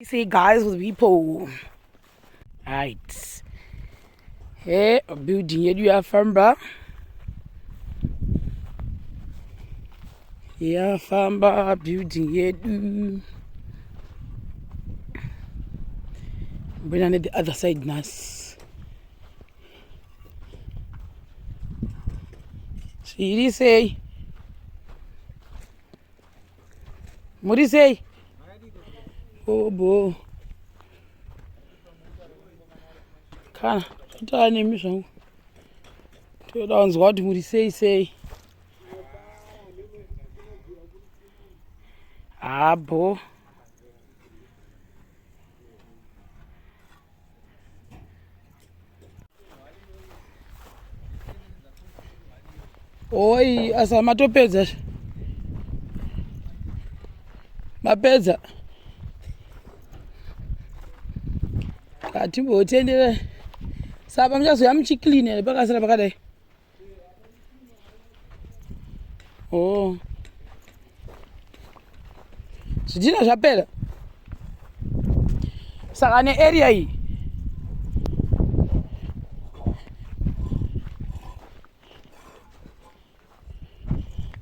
See guys with people. Right. Hey, building yedu yafamba. Yafamba building yedu. Bring on the other side nas. See this say. What do you say? Oh boy. Kana tani misho. To dance what would he say? Ah bo. Oi, asa matopedza. Mapedza. Kati mbotendera. Saba mchazoya mchiclean pakasira pakadai. Oh. Zvidhina zvapera. Saka ne area iyi.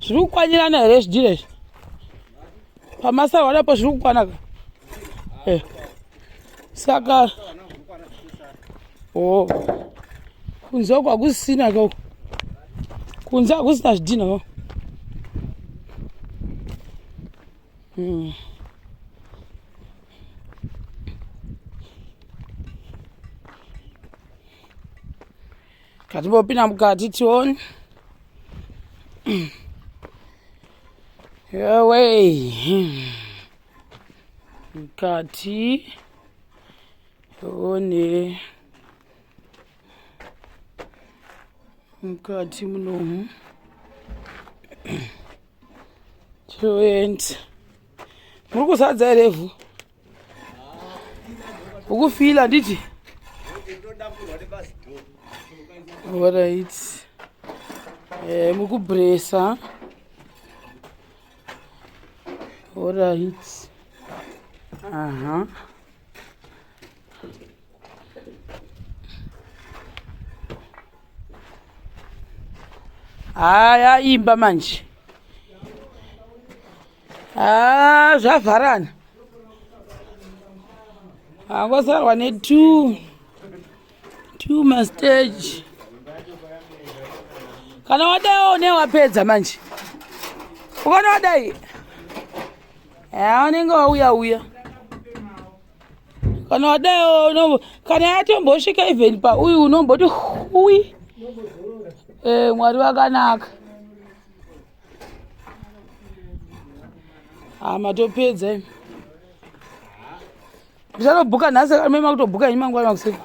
Zviri kukwanyirana here zvidhina izvi. Pamasara wadapo zviri kukwanaka. Saka oh. Kunze uku hakusisina ko. Kunze hakusina zvidhina ko. Katimbopinda mukati tione. Yewe. Mukati. Tione. Mukati munomu. Tiende. Muri kusadza here ivhu? Ukufila nditi? Alright. Muri kubresa. Alright. Aha. Haya imba manje. Zvavharana. Angosarwa ne two mastage. Kana wadai newapedza manje. Ukona wadai. Unenge wauya. Kana wadai kana yatombosvika even pa uyu unomboti hui. Mwari wakanaka. Matopedza. Ndichatobhuka nhasi mema kutobhuka ini mangwana makuseni.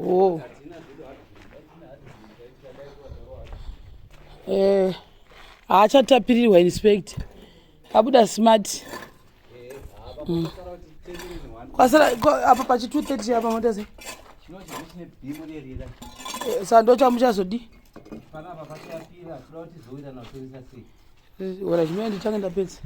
Oh. Haachatapirirwa inspect. Abuda smart. Kwasara apa pachi 230 apa mota sei. Sando chamuchazodi. Ora chimene ndichanga ndapedza.